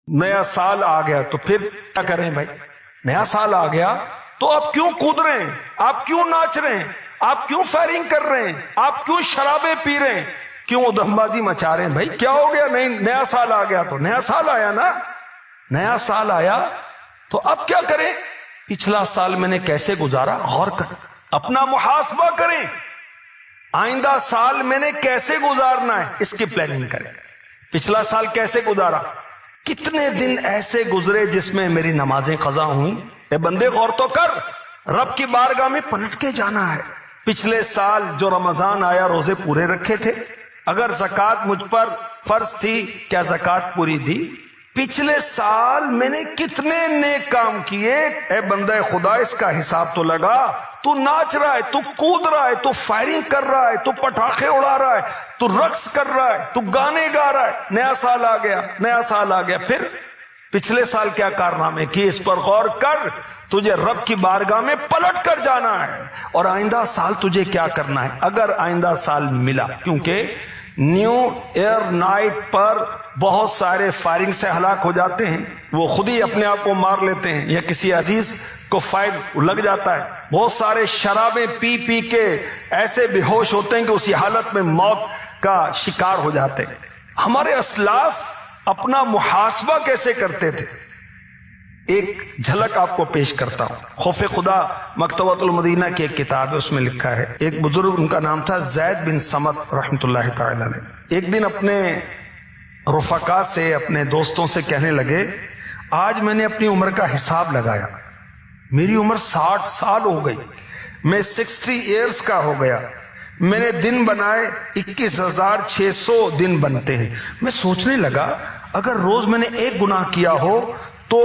نیا سال آ گیا تو پھر کیا کریں بھائی؟ نیا سال آ گیا تو آپ کیوں کود رہے ہیں؟ آپ کیوں ناچ رہے ہیں؟ آپ کیوں فائرنگ کر رہے ہیں؟ آپ کیوں شرابیں پی رہے ہیں؟ کیوں ادھم بازی مچا رہے ہیں؟ بھائی کیا ہو گیا؟ نہیں، نیا سال آ گیا تو نیا سال آیا نا، نیا سال آیا تو اب کیا کریں؟ پچھلا سال میں نے کیسے گزارا غور کریں، اپنا محاسبہ کریں، آئندہ سال میں نے کیسے گزارنا ہے اس کی پلاننگ کریں۔ پچھلا سال کیسے گزارا؟ کتنے دن ایسے گزرے جس میں میری نمازیں قضا ہوئیں؟ اے بندے غور تو کر، رب کی بارگاہ میں پلٹ کے جانا ہے۔ پچھلے سال جو رمضان آیا روزے پورے رکھے تھے؟ اگر زکوٰۃ مجھ پر فرض تھی کیا زکوٰۃ پوری دی؟ پچھلے سال میں نے کتنے نیک کام کیے؟ اے بندہ خدا اس کا حساب تو لگا۔ تو ناچ رہا ہے، تو کود رہا ہے، تو فائرنگ کر رہا ہے، تو پٹاخے اڑا رہا ہے، تو رقص کر رہا ہے، تو گانے گا رہا ہے، نیا سال آ گیا، نیا سال آ گیا۔ پھر پچھلے سال کیا کارنامے کیے اس پر غور کر۔ تجھے رب کی بارگاہ میں پلٹ کر جانا ہے اور آئندہ سال تجھے کیا کرنا ہے اگر آئندہ سال ملا، کیونکہ نیو ایئر نائٹ پر بہت سارے فائرنگ سے ہلاک ہو جاتے ہیں، وہ خود ہی اپنے آپ کو مار لیتے ہیں یا کسی عزیز کو فائر لگ جاتا ہے۔ بہت سارے شرابیں پی پی کے ایسے بے ہوش ہوتے ہیں کہ اسی حالت میں موت کا شکار ہو جاتے ہیں۔ ہمارے اسلاف اپنا محاسبہ کیسے کرتے تھے؟ ایک جھلک آپ کو پیش کرتا ہوں۔ خوف خدا مکتبۃ المدینہ کی ایک کتاب ہے، اس میں لکھا ہے، ایک بزرگ، ان کا نام تھا زید بن سمت رحمۃ اللہ تعالی علیہ، ایک دن اپنے رفقا سے، اپنے دوستوں سے کہنے لگے، آج میں نے اپنی عمر کا حساب لگایا، میری عمر 60 سال ہو گئی، میں 60 ایئرز کا ہو گیا، میں نے دن بنائے 21,600 دن بنتے ہیں۔ میں سوچنے لگا اگر روز میں نے ایک گناہ کیا ہو تو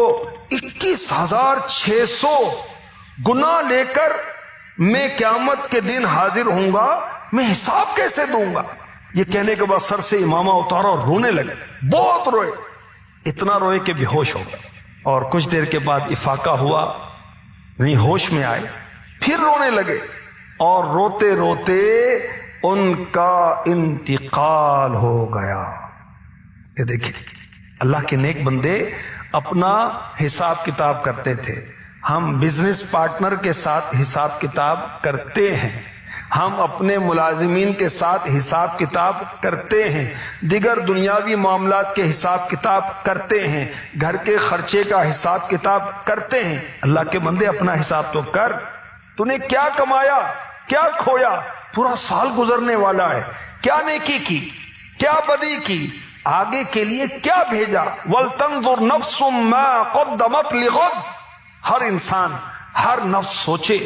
21,600 گناہ لے کر میں قیامت کے دن حاضر ہوں گا، میں حساب کیسے دوں گا؟ یہ کہنے کے بعد سر سے امامہ اتارا اور رونے لگے، بہت روئے، اتنا روئے کہ بے ہوش ہو گئے، اور کچھ دیر کے بعد افاقہ ہوا، نہیں ہوش میں آئے، پھر رونے لگے، اور روتے روتے ان کا انتقال ہو گیا۔ یہ دیکھیں اللہ کے نیک بندے اپنا حساب کتاب کرتے تھے۔ ہم بزنس پارٹنر کے ساتھ حساب کتاب کرتے ہیں، ہم اپنے ملازمین کے ساتھ حساب کتاب کرتے ہیں، دیگر دنیاوی معاملات کے حساب کتاب کرتے ہیں، گھر کے خرچے کا حساب کتاب کرتے ہیں۔ اللہ کے بندے اپنا حساب تو کر، تو نے کیا کمایا، کیا کھویا؟ پورا سال گزرنے والا ہے، کیا نیکی کی، کیا بدی کی، آگے کے لیے کیا بھیجا؟ وَلْتَنْظُرْ نَفْسٌ مَا قَدَّمَتْ لِغَدٍ۔ ہر انسان، ہر نفس سوچے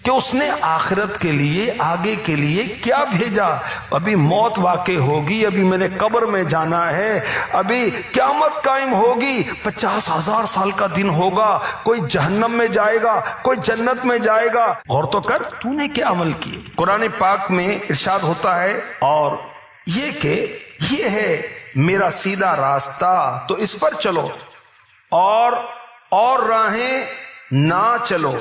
کہ اس نے آخرت کے لیے، آگے کے لیے کیا بھیجا۔ ابھی موت واقع ہوگی، ابھی میں نے قبر میں جانا ہے، ابھی قیامت قائم ہوگی، 50,000 سال کا دن ہوگا، کوئی جہنم میں جائے گا، کوئی جنت میں جائے گا۔ غور تو کر تو نے کیا عمل کیے۔ قرآن پاک میں ارشاد ہوتا ہے، اور یہ کہ یہ ہے میرا سیدھا راستہ تو اس پر چلو، اور راہیں نہ چلو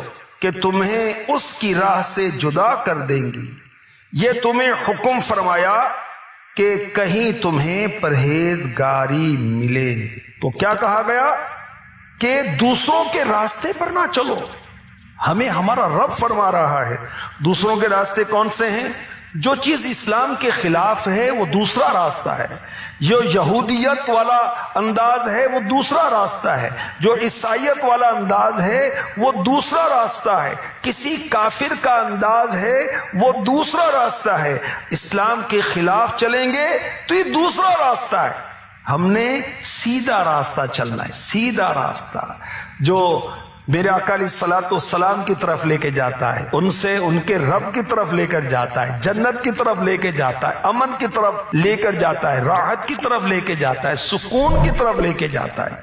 کہ تمہیں اس کی راہ سے جدا کر دیں گی۔ یہ تمہیں حکم فرمایا کہ کہیں تمہیں پرہیزگاری ملے۔ تو کیا کہا گیا کہ دوسروں کے راستے پر نہ چلو۔ ہمیں ہمارا رب فرما رہا ہے دوسروں کے راستے کون سے ہیں؟ جو چیز اسلام کے خلاف ہے وہ دوسرا راستہ ہے، جو یہودیت والا انداز ہے وہ دوسرا راستہ ہے، جو عیسائیت والا انداز ہے وہ دوسرا راستہ ہے، کسی کافر کا انداز ہے وہ دوسرا راستہ ہے۔ اسلام کے خلاف چلیں گے تو یہ دوسرا راستہ ہے۔ ہم نے سیدھا راستہ چلنا ہے، سیدھا راستہ جو میرے آقا علیہ الصلوۃ والسلام کی طرف لے کے جاتا ہے، ان سے ان کے رب کی طرف لے کر جاتا ہے، جنت کی طرف لے کے جاتا ہے، امن کی طرف لے کر جاتا ہے، راحت کی طرف لے کے جاتا ہے، سکون کی طرف لے کے جاتا ہے۔